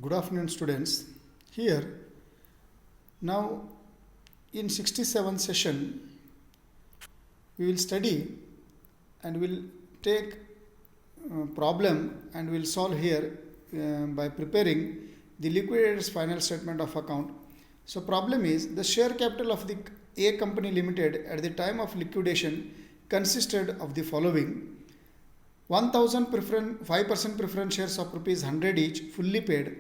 Good afternoon, students. Here, now in 67th session, we will study and will take problem and will solve here by preparing the liquidator's final statement of account. So, problem is the share capital of the A company limited at the time of liquidation consisted of the following: 5% preference shares of rupees 100 each fully paid,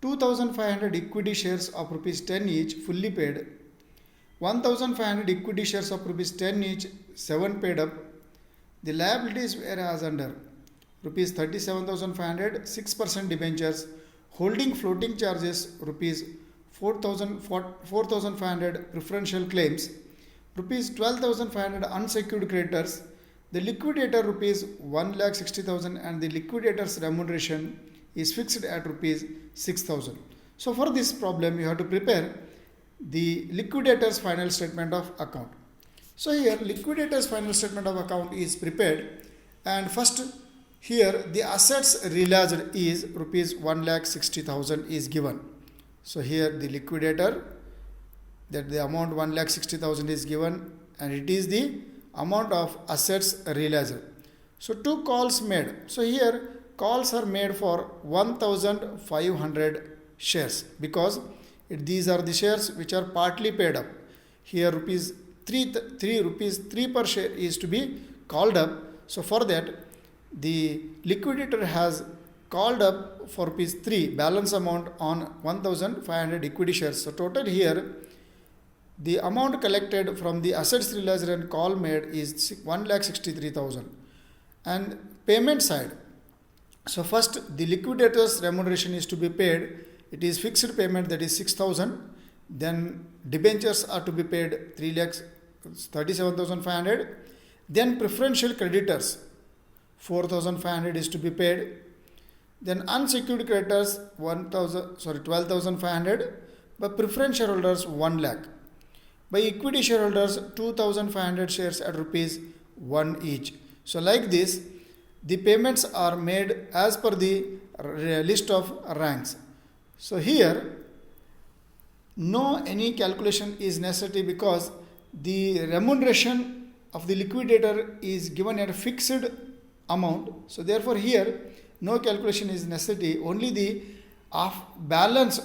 2500 equity shares of rupees 10 each fully paid, 1500 equity shares of rupees 10 each 7 paid up. The liabilities were as under: rupees 37,500 6% debentures, holding floating charges rupees 4,500 preferential claims, rupees 12,500 unsecured creditors, the liquidator rupees 1,60,000 and the liquidator's remuneration is fixed at rupees 6,000. So for this problem you have to prepare the liquidator's final statement of account. So here liquidator's final statement of account is prepared, and first here the assets realized is rupees 1,60,000 is given. So here the liquidator, that the amount 1,60,000 is given, and it is the amount of assets realized. So two calls made. So here calls are made for 1,500 shares because these are the shares which are partly paid up. Here rupees 3 per share is to be called up. So for that the liquidator has called up for rupees 3 balance amount on 1,500 equity shares. So total here the amount collected from the assets realized and call made is 1,63,000. And payment side, so first the liquidator's remuneration is to be paid. It is fixed payment, that is 6,000. Then debentures are to be paid 3,37,500. Then preferential creditors 4,500 is to be paid. Then unsecured creditors 12,500. But preference shareholders 1 lakh. By equity shareholders 2,500 shares at rupees 1 each. So like this the payments are made as per the list of ranks. So here no any calculation is necessary because the remuneration of the liquidator is given at a fixed amount. So therefore here no calculation is necessary. Only the balance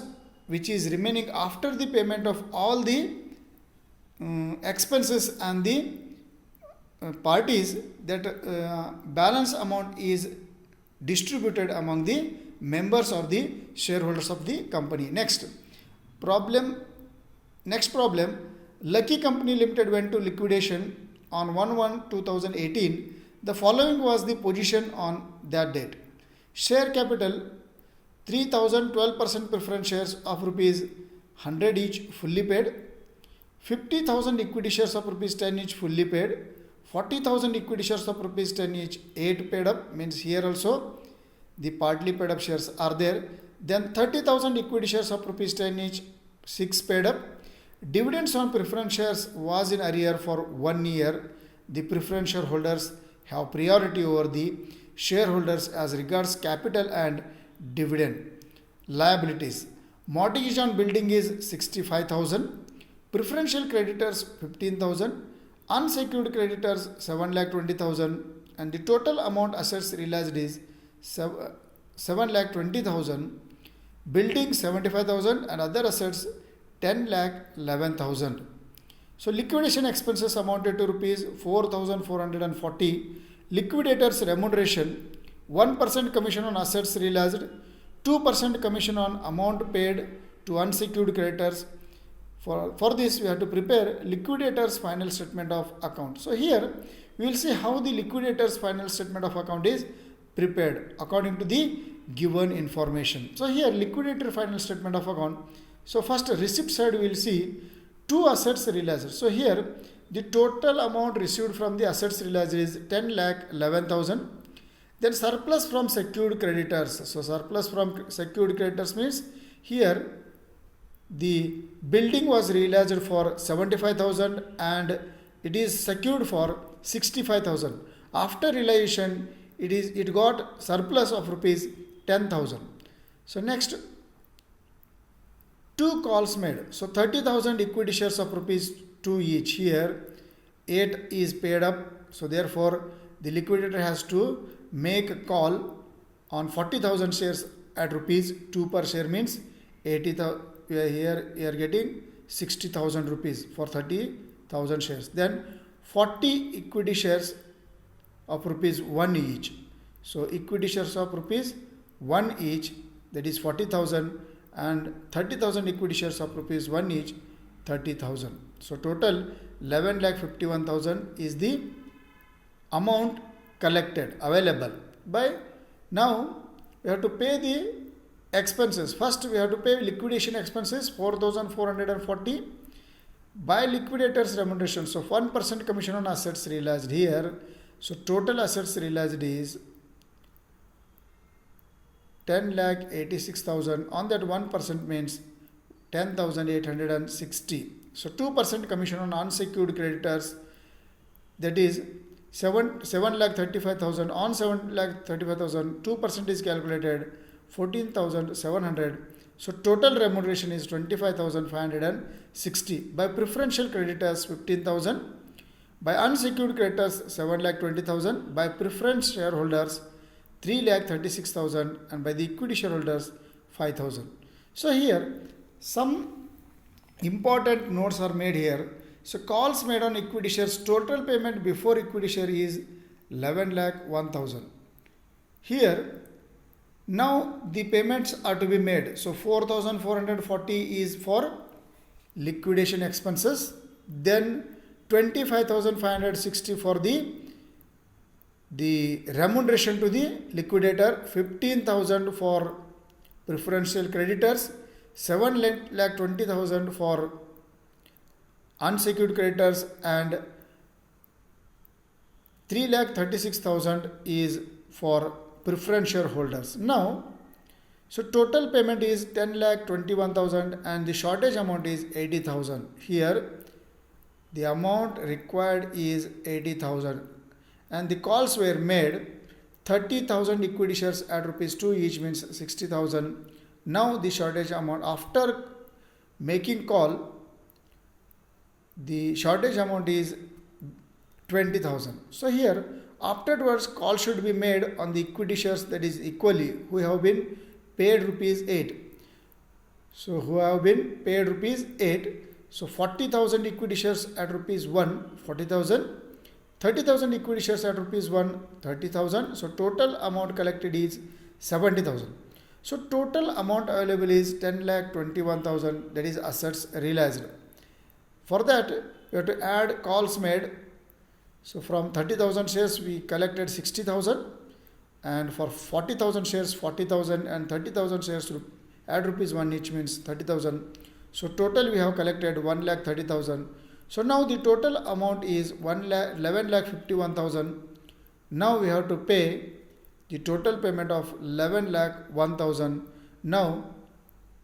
which is remaining after the payment of all the expenses and the parties, that balance amount is distributed among the members or the shareholders of the company. Next problem, Lucky Company Limited went to liquidation on 1/1/2018. The following was the position on that date: share capital 3,012% preference shares of rupees 100 each fully paid, 50,000 equity shares of rupees 10 each fully paid, 40,000 equity shares of rupees 10 each 8 paid up, means here also the partly paid up shares are there. Then 30,000 equity shares of rupees 10 each 6 paid up. Dividends on preference shares was in arrear for 1 year. The preference shareholders have priority over the shareholders as regards capital and dividend. Liabilities: mortgage on building is 65,000, preferential creditors 15,000, unsecured creditors 7,20,000, and the total amount assets realized is 7,20,000, building 75,000 and other assets 10,11,000. So liquidation expenses amounted to rupees 4,440. Liquidators remuneration: 1% commission on assets realized, 2% commission on amount paid to unsecured creditors. For this we have to prepare liquidator's final statement of account. So here we will see how the liquidator's final statement of account is prepared according to the given information. So here liquidator final statement of account. So first receipt side we will see 2 assets realized. So here the total amount received from the assets realized is 10,11,000. Then surplus from secured creditors. So surplus from secured creditors means here the building was realized for 75,000 and it is secured for 65,000. After realization it got surplus of rupees 10,000. So next 2 calls made. So 30,000 equity shares of rupees 2 each. Here 8 is paid up. So therefore the liquidator has to make a call on 40,000 shares at rupees 2 per share, means 80,000. Here we are getting 60,000 rupees for 30,000 shares. Then 40 equity shares of rupees 1 each. So equity shares of rupees 1 each, that is 40,000, and 30,000 equity shares of rupees 1 each, 30,000. So total 11,51,000 is the amount collected available. By now we have to pay the expenses. First we have to pay liquidation expenses 4,440 by liquidator's remuneration. So 1% commission on assets realized here. So total assets realized is 10,86,000. On that 1% means 10,860. So 2% commission on unsecured creditors, that is 7,35,000. On 7,35,000, 2% is calculated 14,700. So total remuneration is 25,560. By preferential creditors 15,000. By unsecured creditors 7,20,000. By preference shareholders 3,36,000, and by the equity shareholders 5,000. So here some important notes are made here. So calls made on equity shares, total payment before equity share is 11,01,000. Here now the payments are to be made. So 4,440 is for liquidation expenses, then 25,560 for the remuneration to the liquidator, 15,000 for preferential creditors, 7,20,000 for unsecured creditors, and 3,36,000 is for preference shareholders. Now, so total payment is 10,21,000 and the shortage amount is 80,000. Here the amount required is 80,000 and the calls were made 30,000 equity shares at rupees 2 each, means 60,000. Now the shortage amount, after making call, the shortage amount is 20,000. So here afterwards call should be made on the equity shares, that is equally, who have been paid rupees 8. So who have been paid rupees 8. So 40,000 equity shares at rupees 1, 40,000. 30,000 equity shares at rupees 1, 30,000. So total amount collected is 70,000. So total amount available is 10,21,000, that is assets realized. For that we have to add calls made. So from 30,000 shares we collected 60,000, and for 40,000 shares 40,000, and 30,000 shares to add rupees 1 each, means 30,000. So total we have collected 1,30,000. So now the total amount is 11,51,000. Now we have to pay the total payment of 11,01,000. Now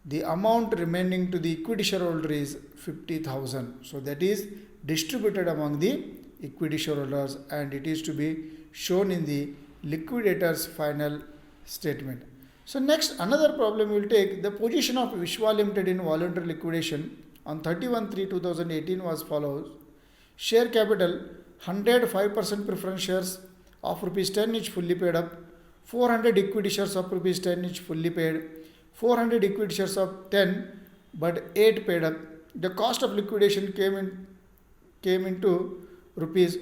the amount remaining to the equity shareholder is 50,000. So that is distributed among the equity shareholders and it is to be shown in the liquidator's final statement. So next, another problem we will take. The position of Vishwa Limited in voluntary liquidation on 31/3/2018 was follows. Share capital 105% preference shares of rupees 10 each fully paid up, 400 equity shares of rupees 10 each fully paid, 400 equity shares of 10 but 8 paid up. The cost of liquidation came into rupees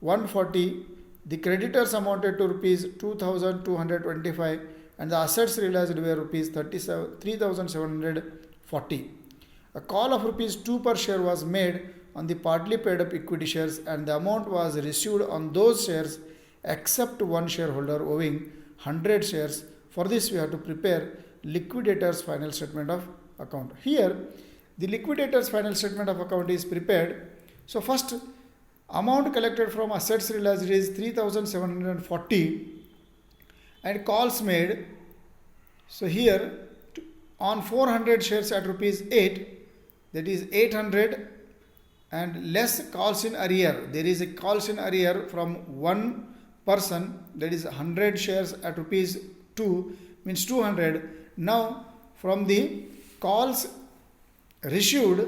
140. The creditors amounted to rupees 2,225 and the assets realized were rupees 3,740. A call of rupees 2 per share was made on the partly paid up equity shares and the amount was received on those shares except one shareholder owing 100 shares. For this we have to prepare liquidator's final statement of account. Here the liquidator's final statement of account is prepared. So first, amount collected from assets realized is 3,740 and calls made. So here on 400 shares at rupees 8, that is 800, and less calls in arrear. There is a calls in arrear from one person, that is 100 shares at rupees 2, means 200. Now from the calls received.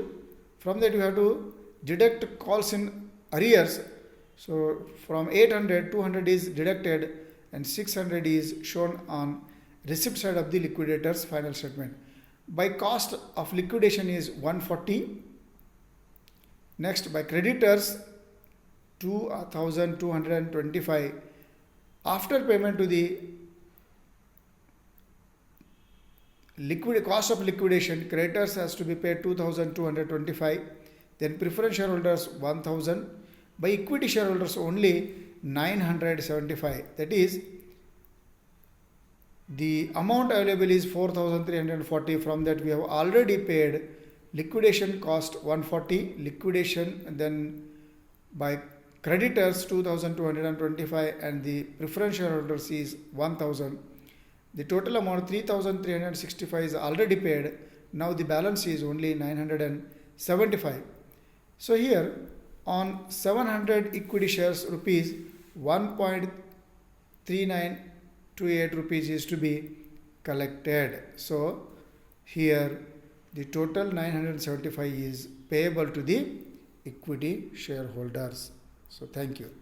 From that you have to deduct calls in arrears. So from 800, 200 is deducted and 600 is shown on receipt side of the liquidator's final statement. By cost of liquidation is 140. Next, by creditors 2225. After payment to the cost of liquidation, creditors has to be paid 2225. Then preference shareholders 1000. By equity shareholders only 975. That is, the amount available is 4340. From that we have already paid liquidation cost 140, liquidation, and then by creditors 2225 and the preference shareholders is 1000. The total amount 3365 is already paid. Now the balance is only 975. So here on 700 equity shares rupees 1.3928 rupees is to be collected. So here the total 975 is payable to the equity shareholders. So thank you.